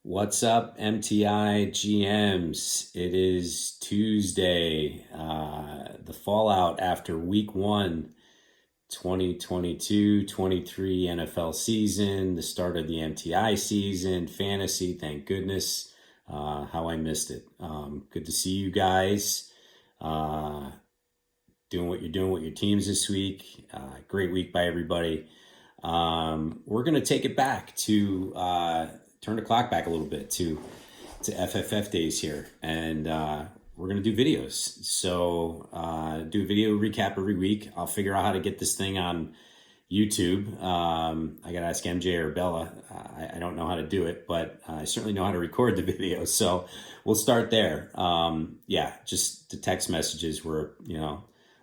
What's up, MTI GMs? It is Tuesday, the fallout after week one, 2022-23 NFL season, the start of the MTI season, fantasy, thank goodness. How I missed it. Good to see you guys doing what you're doing with your teams this week. Great week by everybody. We're going to take it back to turn the clock back a little bit to FFF days here, and we're going to do videos. So do a video recap every week. I'll figure out how to get this thing on YouTube. I got to ask MJ or Bella. I don't know how to do it, but I certainly know how to record the video. So we'll start there. Just the text messages were, a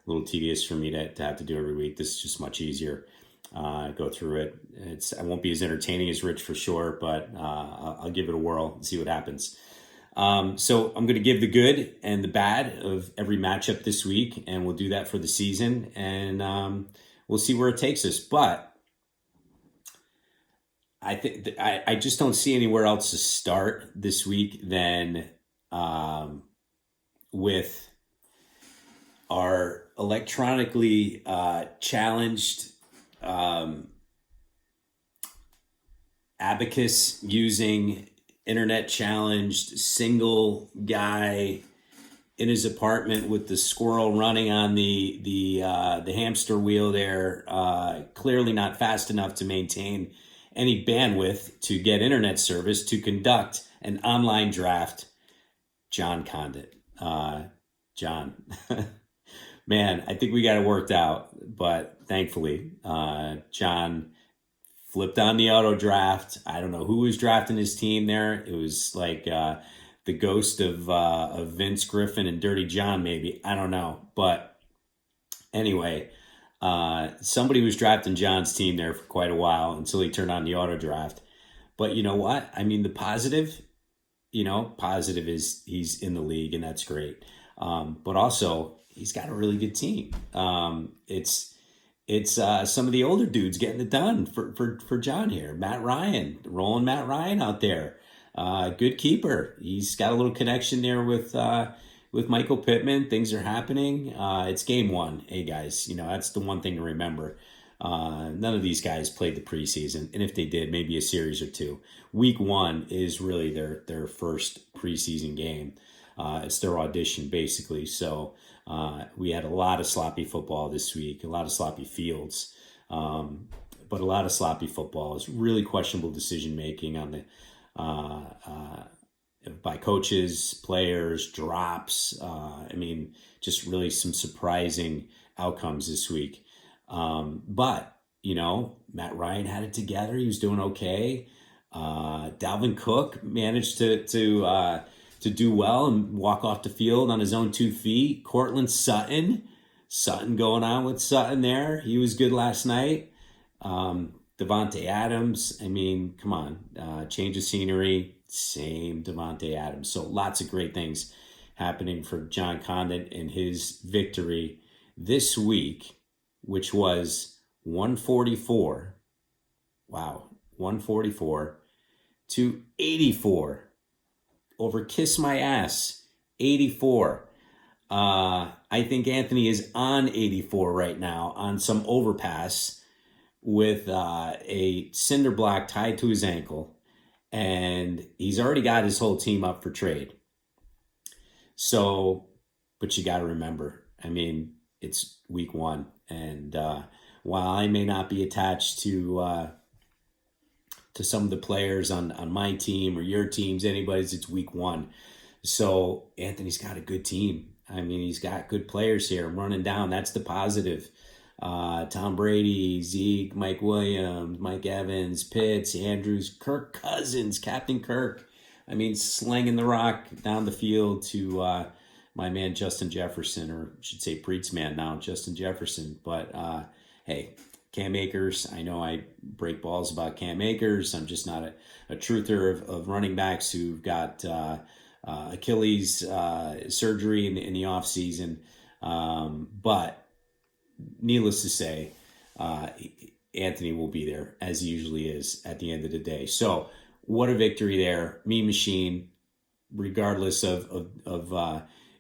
little tedious for me to have to do every week. This is just much easier. Go through it. I won't be as entertaining as Rich for sure, but I'll give it a whirl and see what happens. So I'm going to give the good and the bad of every matchup this week, and we'll do that for the season, and we'll see where it takes us. But I think I just don't see anywhere else to start this week than with our electronically challenged abacus using internet challenged single guy in his apartment with the squirrel running on the hamster wheel there, clearly not fast enough to maintain any bandwidth to get internet service to conduct an online draft. John Condit. John. Man, I think we got it worked out, but thankfully, John flipped on the auto draft. I don't know who was drafting his team there. It was like the ghost of Vince Griffin and Dirty John, maybe. I don't know. But anyway, somebody was drafting John's team there for quite a while until he turned on the auto draft. But you know what? I mean, the positive is he's in the league, and that's great. But also, he's got a really good team. It's some of the older dudes getting it done for John here. Matt Ryan, rolling Matt Ryan out there. Good keeper. He's got a little connection there with Michael Pittman. Things are happening. It's game one. Hey guys, that's the one thing to remember. None of these guys played the preseason, and if they did, maybe a series or two. Week one is really their first preseason game. It's their audition, basically. So we had a lot of sloppy football this week, a lot of sloppy fields, but a lot of sloppy football. Is really questionable decision making on the by coaches, players, drops. Just really some surprising outcomes this week. But Matt Ryan had it together. He was doing okay. Dalvin Cook managed to do well and walk off the field on his own 2 feet. Cortland Sutton going on with Sutton there. He was good last night. Devontae Adams. Come on. Change of scenery. Same Devontae Adams. So lots of great things happening for John Condon in his victory this week, which was 144. Wow. 144 to 84. Over Kiss My Ass, 84. I think Anthony is on 84 right now on some overpass with a cinder block tied to his ankle, and he's already got his whole team up for trade. So, but you got to remember, it's week one, and while I may not be attached to some of the players on my team or your teams, anybody's, it's week one. So Anthony's got a good team. He's got good players here. I'm running down. That's the positive. Tom Brady, Zeke, Mike Williams, Mike Evans, Pitts, Andrews, Kirk Cousins, Captain Kirk. Slinging the rock down the field to my man Justin Jefferson, or I should say Preet's man now, Justin Jefferson. But hey, Cam Akers, I know I break balls about Cam Akers. I'm just not a truther of running backs who've got Achilles surgery in the offseason. But needless to say, Anthony will be there, as he usually is at the end of the day. So what a victory there. Mean Machine, regardless of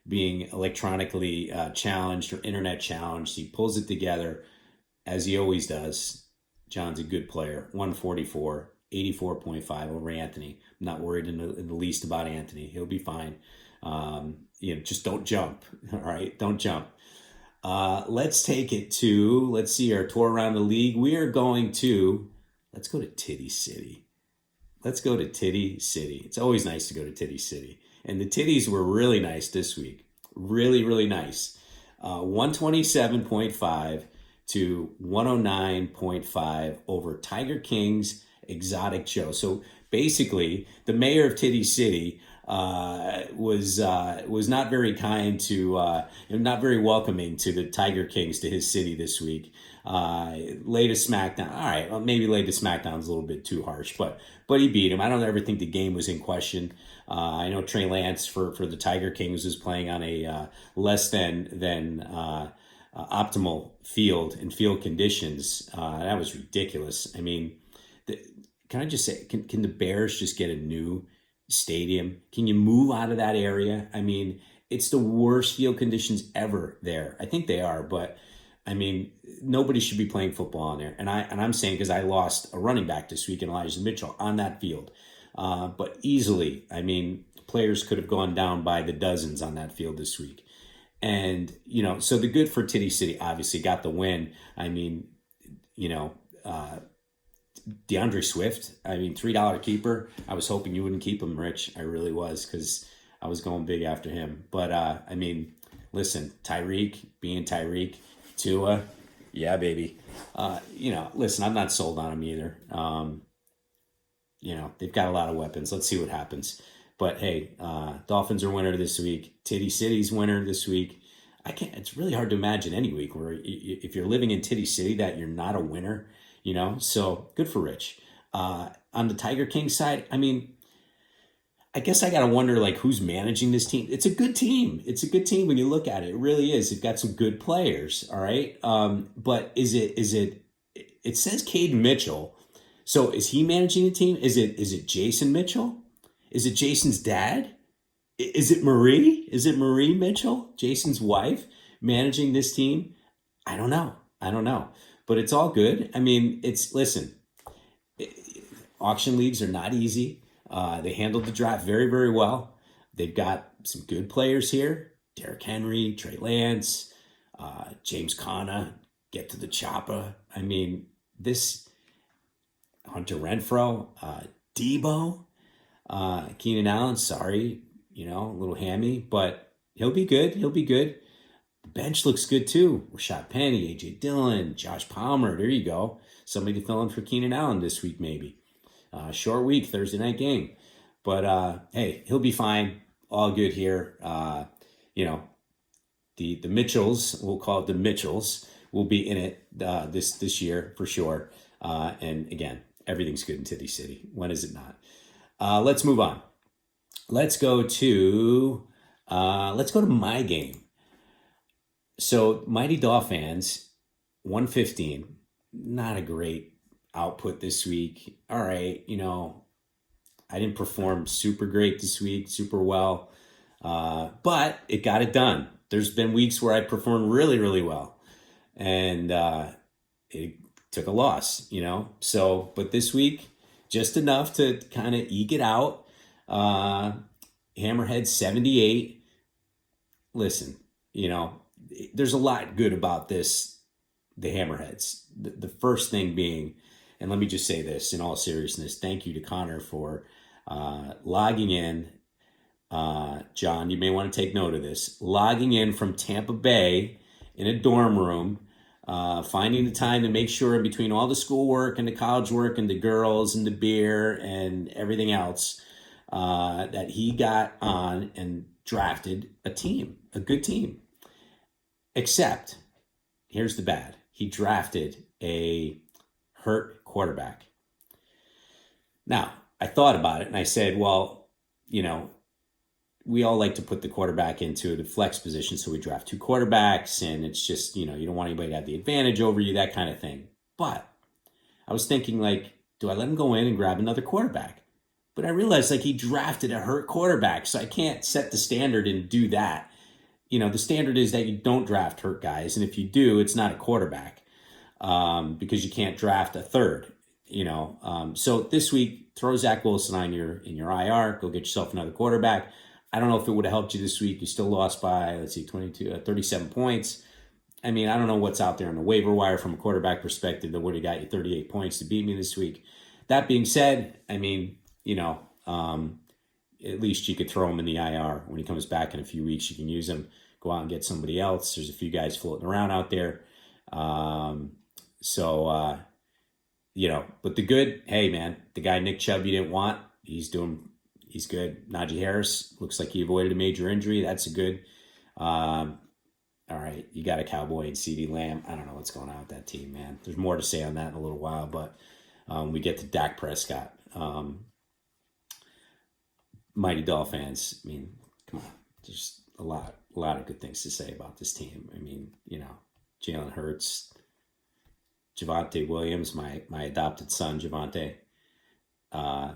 being electronically challenged or internet challenged, he pulls it together as he always does. John's a good player. 144, 84.5 over Anthony. I'm not worried in the least about Anthony. He'll be fine. Just don't jump. All right, don't jump. Let's take it to, let's see, our tour around the league. Let's go to Titty City. Let's go to Titty City. It's always nice to go to Titty City. And the Titties were really nice this week. Really, really nice. 127.5 to 109.5 over Tiger King's Exotic Joe. So basically, the mayor of Titty City was not very kind to, not very welcoming to the Tiger Kings to his city this week. Laid a smackdown. All right, well, maybe laid a smackdown is a little bit too harsh, but he beat him. I don't ever think the game was in question. I know Trey Lance for the Tiger Kings was playing on a less than optimal field and field conditions. That was ridiculous. I mean, can I just say, can the Bears just get a new stadium? Can you move out of that area? I mean, it's the worst field conditions ever there. I think they are, but I mean, nobody should be playing football on there. And I'm saying, because I lost a running back this week in Elijah Mitchell on that field. But easily, I mean, players could have gone down by the dozens on that field this week. And, so the good for Titty City obviously got the win. I mean, DeAndre Swift, I mean, $3 keeper. I was hoping you wouldn't keep him, Rich. I really was, because I was going big after him. But, I mean, listen, Tyreek, being Tyreek, Tua, yeah, baby. Listen, I'm not sold on him either. They've got a lot of weapons. Let's see what happens. But hey, Dolphins are winner this week. Titty City's winner this week. It's really hard to imagine any week where if you're living in Titty City that you're not a winner, so good for Rich. On the Tiger King side, I mean, I guess I got to wonder, who's managing this team. It's a good team. It's a good team when you look at it. It really is. They've got some good players. All right. But it says Caden Mitchell. So is he managing the team? Is it Jason Mitchell? Is it Jason's dad? Is it Marie? Is it Marie Mitchell, Jason's wife, managing this team? I don't know. But it's all good. I mean, auction leagues are not easy. They handled the draft very, very well. They've got some good players here. Derrick Henry, Trey Lance, James Conner, get to the chopper. I mean, Hunter Renfrow, Debo, Keenan Allen, sorry, a little hammy, but he'll be good. The bench looks good too. Rashad Penny, A.J. Dillon, Josh Palmer, there you go. Somebody to fill in for Keenan Allen this week maybe. Short week, Thursday night game. But hey, he'll be fine. All good here. The Mitchells, we'll call it the Mitchells, will be in it this year for sure. And again, everything's good in Titty City. When is it not? Let's move on. Let's go to my game. So Mighty Dolphins, 115, not a great output this week. All right, I didn't perform super great this week, super well, but it got it done. There's been weeks where I performed really, really well, and it took a loss, So, but this week, just enough to kind of eke it out. Hammerhead 78. Listen, there's a lot good about the Hammerheads. The first thing being, and let me just say this in all seriousness, thank you to Connor for logging in. John, you may want to take note of this. Logging in from Tampa Bay in a dorm room, finding the time to make sure in between all the schoolwork and the college work and the girls and the beer and everything else, that he got on and drafted a good team. Except, here's the bad. He drafted a hurt quarterback. Now, I thought about it and I said, well, we all like to put the quarterback into the flex position, so we draft two quarterbacks, and it's just, you don't want anybody to have the advantage over you, that kind of thing. But I was thinking, do I let him go in and grab another quarterback? But I realized like he drafted a hurt quarterback, so I can't set the standard and do that. The standard is that you don't draft hurt guys, and if you do, it's not a quarterback, because you can't draft a third. So this week, throw Zach Wilson on in your IR. Go get yourself another quarterback. I don't know if it would have helped you this week. You still lost by 37 points. I mean, I don't know what's out there on the waiver wire from a quarterback perspective that would have got you 38 points to beat me this week. That being said, I mean, at least you could throw him in the IR. When he comes back in a few weeks, you can use him. Go out and get somebody else. There's a few guys floating around out there. But the good, hey, man, the guy Nick Chubb you didn't want, he's good. Najee Harris looks like he avoided a major injury. That's a good. All right, you got a Cowboy and CeeDee Lamb. I don't know what's going on with that team, man. There's more to say on that in a little while, but we get to Dak Prescott. Mighty Dolphins. I mean, come on. There's a lot of good things to say about this team. I mean, Jalen Hurts, Javonte Williams, my adopted son, Javonte. All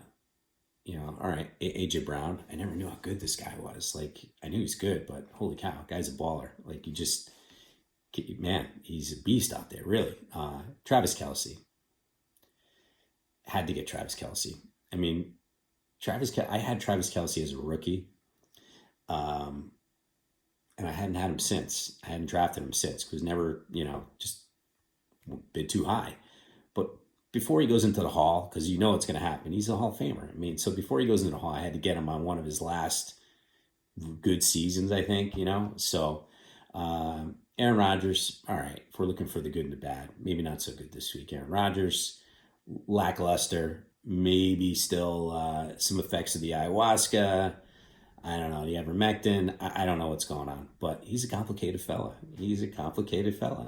right, AJ Brown. I never knew how good this guy was. Like, I knew he's good, but holy cow, guy's a baller. Like, he's a beast out there, really. Travis Kelce. Had to get Travis Kelce. I mean, I had Travis Kelce as a rookie, and I hadn't had him since. I hadn't drafted him since because never, just a bit too high. But before he goes into the Hall, because it's going to happen, he's a Hall of Famer. I mean, so before he goes into the Hall, I had to get him on one of his last good seasons, I think, So Aaron Rodgers, all right, if we're looking for the good and the bad, maybe not so good this week. Aaron Rodgers, lackluster, maybe still some effects of the ayahuasca. I don't know, the ivermectin. I don't know what's going on, but he's a complicated fella.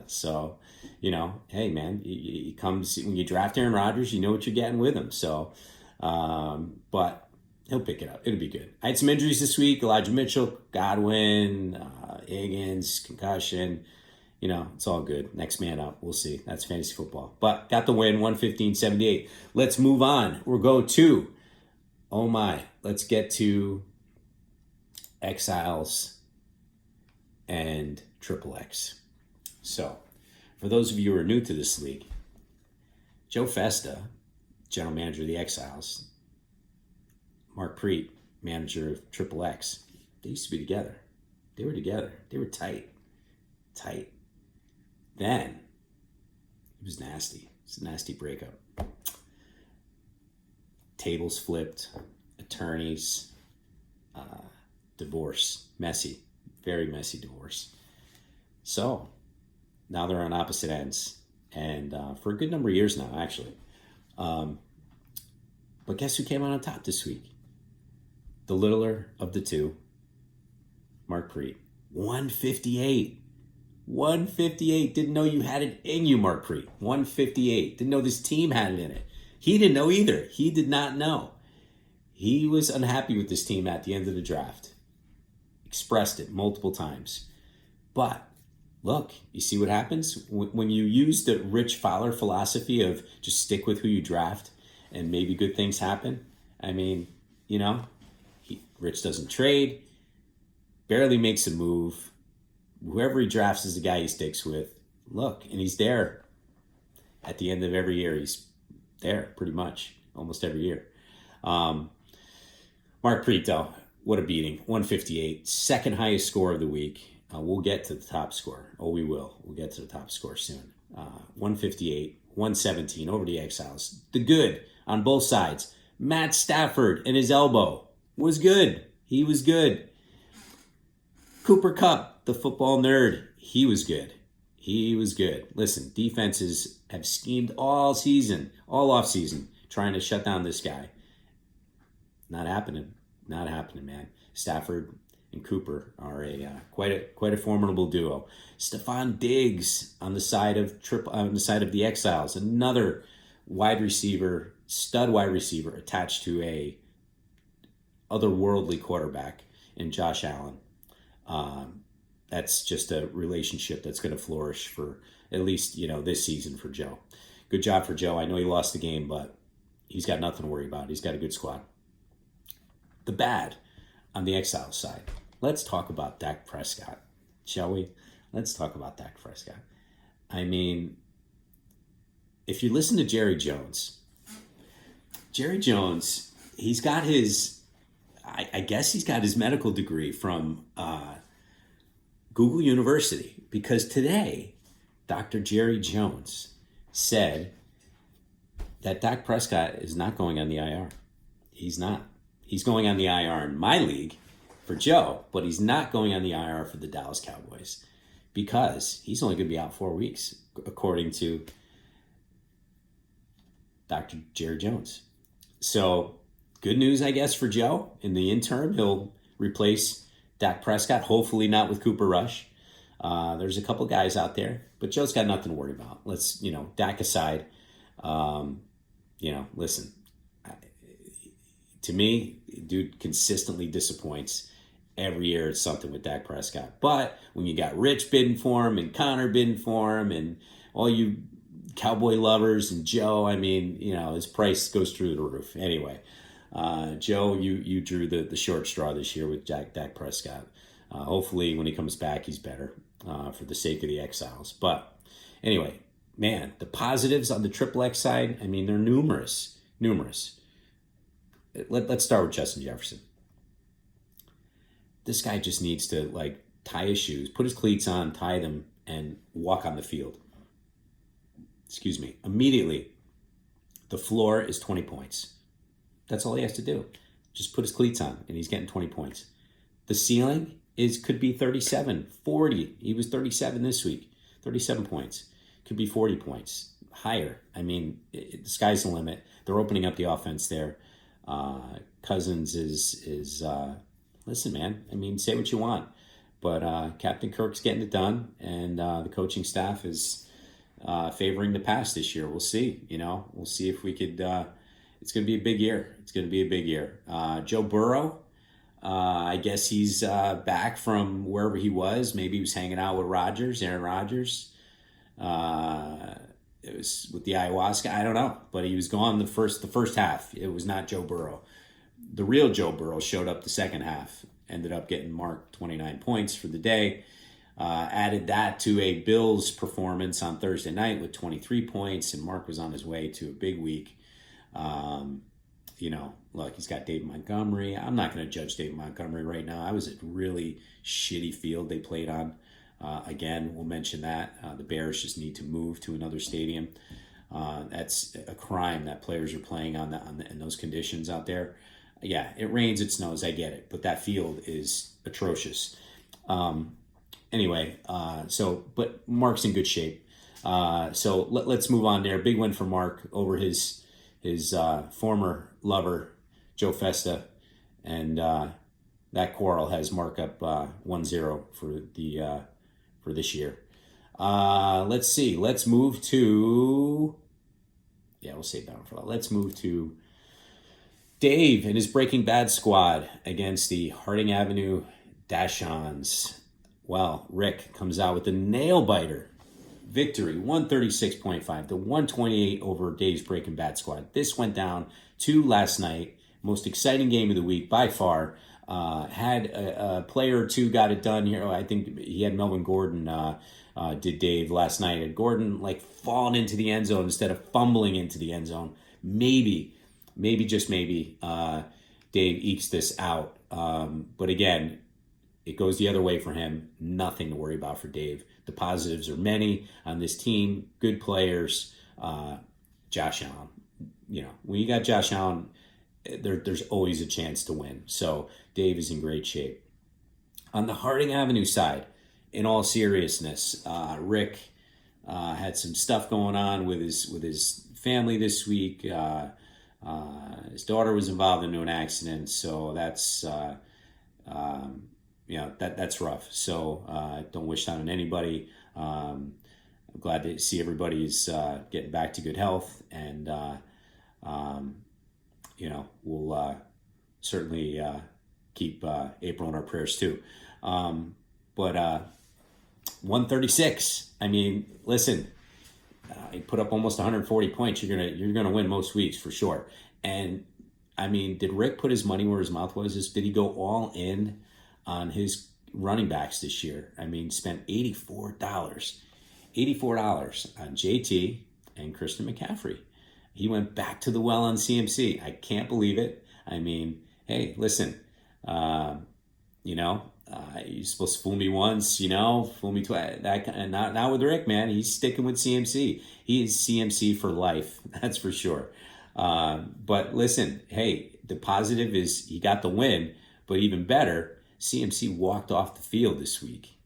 So, hey, man, he comes when you draft Aaron Rodgers, you know what you're getting with him. So, but he'll pick it up. It'll be good. I had some injuries this week. Elijah Mitchell, Godwin, Higgins, concussion. It's all good. Next man up. We'll see. That's fantasy football. But got the win, 115-78. Let's move on. We'll go to, let's get to Exiles and Triple X. So, for those of you who are new to this league, Joe Festa, general manager of the Exiles, Mark Preet, manager of Triple X, they used to be together. They were together. They were tight. Then, it was nasty. It's a nasty breakup. Tables flipped, attorneys, divorce. Messy. Very messy divorce. So, now they're on opposite ends. And for a good number of years now, actually. But guess who came out on top this week? The littler of the two, Mark Preet. 158. 158. Didn't know you had it in you, Mark Preet. 158. Didn't know this team had it in it. He didn't know either. He did not know. He was unhappy with this team at the end of the draft. Expressed it multiple times. But look, you see what happens? When you use the Rich Fowler philosophy of just stick with who you draft and maybe good things happen. I mean, Rich doesn't trade, barely makes a move. Whoever he drafts is the guy he sticks with. Look, and he's there at the end of every year. He's there pretty much almost every year. Mark Preet, though, what a beating. 158, second highest score of the week. We'll get to the top score. Oh, we will. We'll get to the top score soon. 158, 117 over the Exiles. The good on both sides. Matt Stafford and his elbow was good. He was good. Cooper Kupp, the football nerd, he was good. Listen, defenses have schemed all off season, trying to shut down this guy. Not happening, man. Stafford and Cooper are quite a formidable duo. Stephon Diggs on the side of the Exiles, another stud wide receiver attached to a otherworldly quarterback in Josh Allen. That's just a relationship that's going to flourish for at least, this season for Joe. Good job for Joe. I know he lost the game, but he's got nothing to worry about. He's got a good squad. the bad on the Exiles side. Let's talk about Dak Prescott, shall we? Let's talk about Dak Prescott. I mean, if you listen to Jerry Jones, he's got his, I guess he's got his medical degree from Google University, because today, Dr. Jerry Jones said that Dak Prescott is not going on the IR. He's not. He's going on the IR in my league for Joe, but he's not going on the IR for the Dallas Cowboys because he's only going to be out 4 weeks, according to Dr. Jerry Jones. So good news, I guess, for Joe. In the interim, he'll replace Dak Prescott, hopefully not with Cooper Rush. There's a couple guys out there, but Joe's got nothing to worry about. Let's, Dak aside, listen, to me, dude consistently disappoints. Every year it's something with Dak Prescott. But when you got Rich bidding for him and Connor bidding for him and all you Cowboy lovers and Joe, I mean, his price goes through the roof. Anyway, Joe, you drew the short straw this year with Dak Prescott. Hopefully when he comes back, he's better for the sake of the Exiles. But anyway, man, the positives on the Triple X side, I mean, they're numerous. Let's start with Justin Jefferson. This guy just needs to tie his shoes, put his cleats on, tie them, and walk on the field. Excuse me. Immediately, the floor is 20 points. That's all he has to do. Just put his cleats on, and he's getting 20 points. The ceiling could be 37, 40. He was 37 this week, 37 points. Could be 40 points, higher. I mean, the sky's the limit. They're opening up the offense there. Cousins is listen, man, I mean, say what you want, but Captain Kirk's getting it done, and the coaching staff is favoring the pass this year. We'll see, we'll see if we could, it's going to be a big year. Joe Burrow, I guess he's back from wherever he was. Maybe he was hanging out with Aaron Rodgers. It was with the ayahuasca. I don't know, but he was gone the first half. It was not Joe Burrow. The real Joe Burrow showed up the second half. Ended up getting marked 29 points for the day. Added that to a Bills performance on Thursday night with 23 points, and Mark was on his way to a big week. Look, he's got David Montgomery. I'm not going to judge David Montgomery right now. I was a really shitty field they played on. Again, we'll mention that. The Bears just need to move to another stadium. That's a crime that players are playing in those conditions out there. Yeah, it rains, it snows, I get it. But that field is atrocious. But Mark's in good shape. So let's move on there. Big win for Mark over his former lover, Joe Festa. And that quarrel has Mark up 1-0 for this year. Let's see. Let's move to... Yeah, we'll save that one for that. Let's move to Dave and his Breaking Bad squad against the Harding Avenue Dashons. Well, Rick comes out with a nail-biter victory, 136.5 to 128 over Dave's Breaking Bad squad. This went down to last night. Most exciting game of the week by far. Had a player or two got it done here. I think he had Melvin Gordon, did Dave last night. And Gordon fallen into the end zone instead of fumbling into the end zone. Maybe, just maybe, Dave ekes this out. But again, it goes the other way for him. Nothing to worry about for Dave. The positives are many on this team. Good players. Josh Allen. When you got Josh Allen, there's always a chance to win. So Dave is in great shape. On the Harding Avenue side, in all seriousness, Rick had some stuff going on with his family this week. His daughter was involved in an accident, so that's that's rough. So don't wish that on anybody. I'm glad to see everybody's getting back to good health, and we'll certainly keep April in our prayers too. But 136. I mean, listen, you put up almost 140 points. You're gonna win most weeks for sure. And I mean, did Rick put his money where his mouth was? Did he go all in on his running backs this year? I mean, spent $84 on JT and Christian McCaffrey. He went back to the well on CMC. I can't believe it. I mean, hey, listen, uh, you're supposed to fool me once, fool me twice. And not with Rick, man. He's sticking with CMC. He is CMC for life. That's for sure. But listen, hey, the positive is he got the win. But even better, CMC walked off the field this week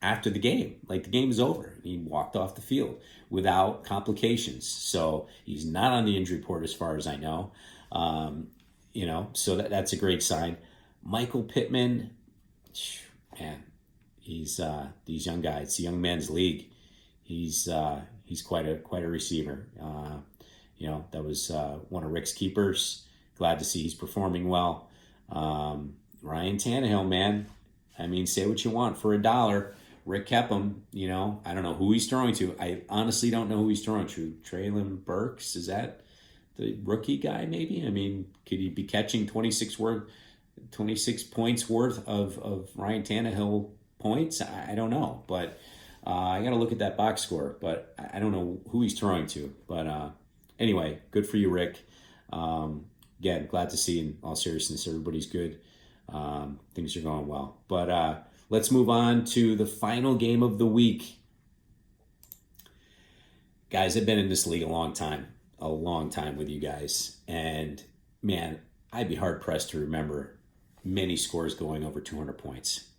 after the game. Like the game is over. He walked off the field without complications. So he's not on the injury report as far as I know. So that's a great sign. Michael Pittman, man, he's these young guys. It's a young man's league. He's quite a receiver. That was one of Rick's keepers. Glad to see he's performing well. Ryan Tannehill, man. I mean, say what you want for $1. Rick kept him. I don't know who he's throwing to. I honestly don't know who he's throwing to. Traylon Burks, is that the rookie guy? Maybe. I mean, could he be catching 26 points worth of Ryan Tannehill points? I don't know, but I got to look at that box score. But I don't know who he's throwing to. But anyway, good for you, Rick. Again, glad to see. In all seriousness, everybody's good. Things are going well. But let's move on to the final game of the week. Guys, I've been in this league a long time with you guys. And man, I'd be hard pressed to remember many scores going over 200 points.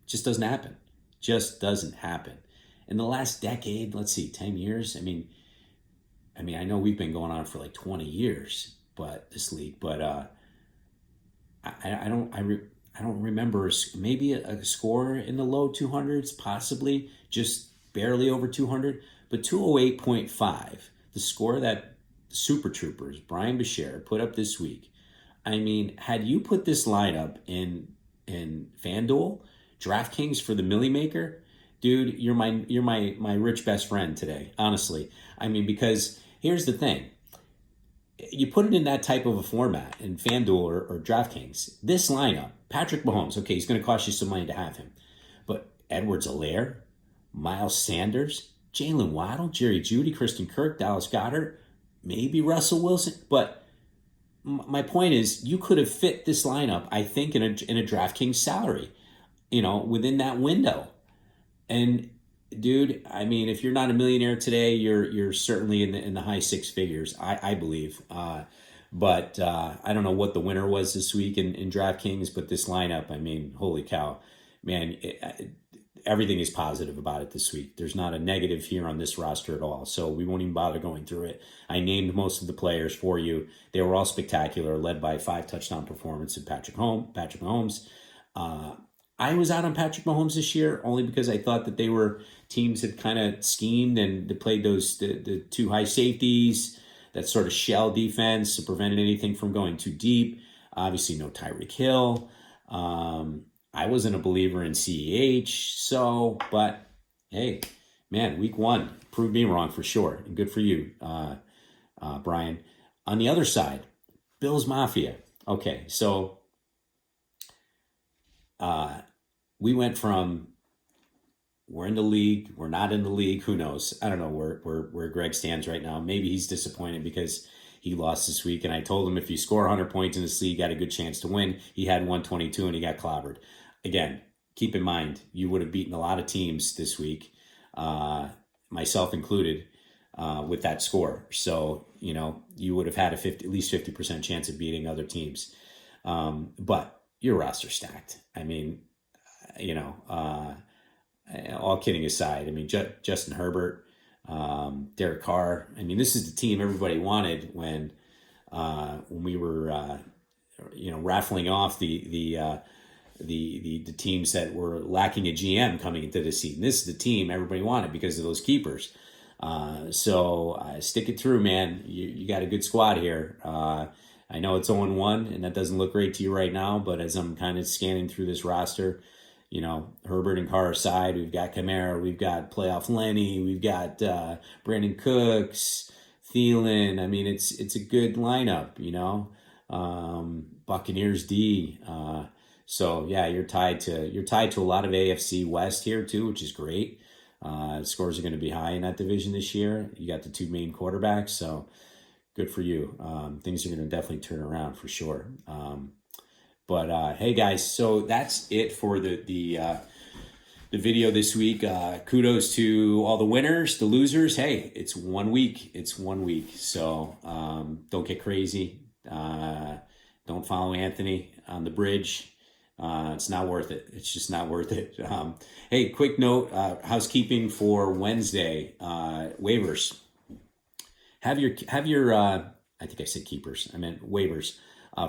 Just doesn't happen. In the last decade, let's see, 10 years. I mean, I know we've been going on for like 20 years, but this league, but I don't remember maybe a score in the low 200s, possibly just barely over 200, but 208.5, the score that Super Troopers, Brian Bashir, put up this week. I mean, had you put this lineup in FanDuel, DraftKings for the Millie Maker, dude, you're my rich best friend today, honestly. I mean, because here's the thing. You put it in that type of a format in FanDuel or DraftKings, this lineup, Patrick Mahomes, okay, he's going to cost you some money to have him. But Edwards-Helaire, Miles Sanders, Jalen Waddle, Jerry Jeudy, Kristen Kirk, Dallas Goedert, maybe Russell Wilson. But my point is, you could have fit this lineup, I think, in a DraftKings salary, within that window. And dude, I mean, if you're not a millionaire today, you're certainly in the high six figures, I believe. But I don't know what the winner was this week in DraftKings, but this lineup, I mean, holy cow, man, everything is positive about it this week. There's not a negative here on this roster at all, so we won't even bother going through it. I named most of the players for you. They were all spectacular, led by 5 touchdown performance of Patrick Mahomes. I was out on Patrick Mahomes this year only because I thought that teams had kind of schemed and they played the 2 high safeties, that sort of shell defense to prevent anything from going too deep. Obviously, no Tyreek Hill. I wasn't a believer in CEH, but hey, man, week 1 proved me wrong for sure. And good for you, Brian. On the other side, Bills Mafia. Okay, so we went from we're in the league, we're not in the league, who knows? I don't know where Greg stands right now. Maybe he's disappointed because he lost this week, and I told him if you score 100 points in this league, you got a good chance to win. He had 122 and he got clobbered. Again, keep in mind, you would have beaten a lot of teams this week, myself included, with that score. So, you would have had at least 50% chance of beating other teams. But your roster stacked. I mean, all kidding aside, I mean, Justin Herbert, Derek Carr. I mean, this is the team everybody wanted when we were, raffling off the teams that were lacking a GM coming into the season. This is the team everybody wanted because of those keepers. So stick it through, man. You got a good squad here. I know it's 0-1, and that doesn't look great to you right now, but as I'm kind of scanning through this roster, Herbert and Carr aside, we've got Kamara, we've got playoff Lenny, we've got Brandon Cooks, Thielen. I mean, it's a good lineup, Buccaneers D. So yeah, you're tied to a lot of AFC West here too, which is great. Scores are going to be high in that division this year. You got the two main quarterbacks, so good for you. Things are going to definitely turn around for sure. But hey guys, so that's it for the video this week. Kudos to all the winners, the losers. Hey, it's 1 week. It's 1 week. So don't get crazy. Don't follow Anthony on the bridge. It's not worth it. It's just not worth it. Hey, quick note, housekeeping for Wednesday, waivers. Have your I think I said keepers. I meant waivers.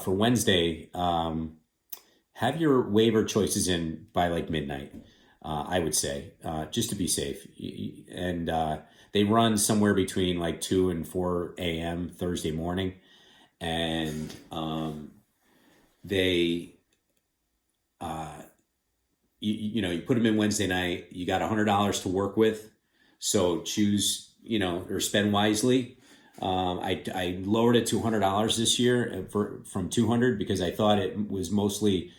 For Wednesday, have your waiver choices in by like midnight. I would say, just to be safe. And they run somewhere between like 2 and 4 a.m. Thursday morning. And they, you put them in Wednesday night, you got $100 to work with. So choose, or spend wisely. I lowered it to $100 this year from $200 because I thought it was mostly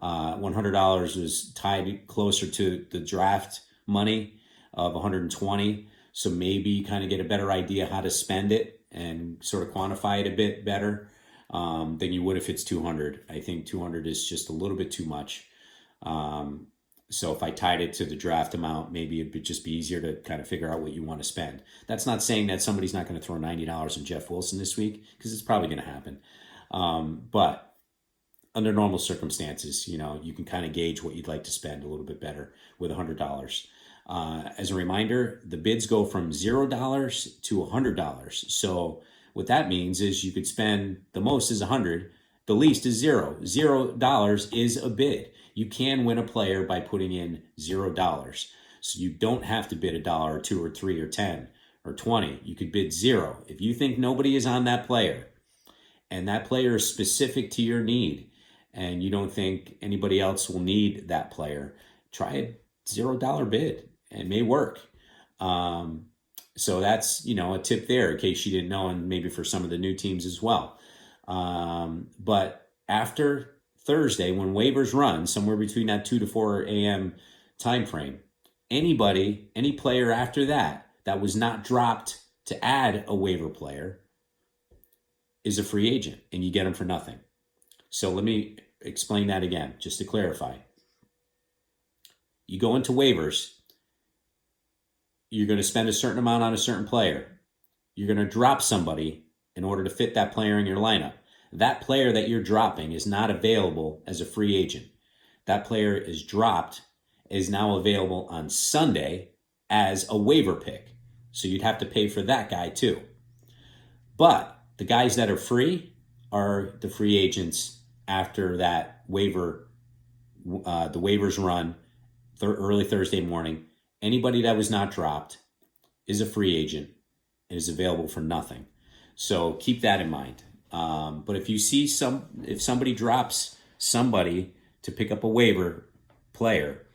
$100 was tied closer to the draft money of $120. So maybe kind of get a better idea how to spend it and sort of quantify it a bit better than you would if it's $200. I think $200 is just a little bit too much. So if I tied it to the draft amount, maybe it would just be easier to kind of figure out what you want to spend. That's not saying that somebody's not going to throw $90 on Jeff Wilson this week, because it's probably going to happen. But under normal circumstances, you can kind of gauge what you'd like to spend a little bit better with $100. As a reminder, the bids go from $0 to $100. So what that means is you could spend, the most is $100, the least is $0. $0 is a bid. You can win a player by putting in $0. So you don't have to bid $1 or $2 or $3 or $10 or $20. You could bid 0. If you think nobody is on that player and that player is specific to your need and you don't think anybody else will need that player, try a $0 bid. It may work. So that's, a tip there in case you didn't know, and maybe for some of the new teams as well. But after Thursday, when waivers run somewhere between that 2 to 4 a.m. time frame, any player after that was not dropped to add a waiver player is a free agent, and you get them for nothing. So let me explain that again, just to clarify. You go into waivers, you're going to spend a certain amount on a certain player. You're going to drop somebody in order to fit that player in your lineup. That player that you're dropping is not available as a free agent. That player is dropped, is now available on Sunday as a waiver pick. So you'd have to pay for that guy too. But the guys that are free are the free agents after that waiver, the waivers run early Thursday morning. Anybody that was not dropped is a free agent and is available for nothing. So keep that in mind. But if you see if somebody drops somebody to pick up a waiver player,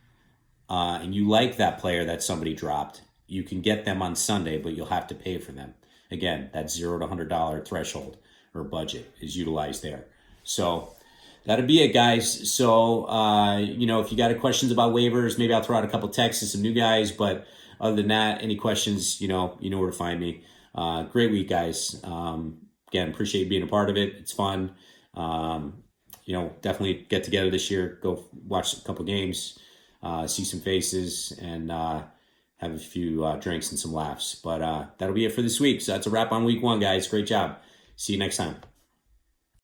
and you like that player that somebody dropped, you can get them on Sunday, but you'll have to pay for them. Again, that $0 to $100 threshold or budget is utilized there. So that'll be it, guys. So, if you got questions about waivers, maybe I'll throw out a couple texts to some new guys. But other than that, any questions, you know where to find me. Great week, guys. Again, appreciate being a part of it. It's fun. Definitely get together this year. Go watch a couple games, see some faces, and have a few drinks and some laughs. But that'll be it for this week. So that's a wrap on week 1, guys. Great job. See you next time.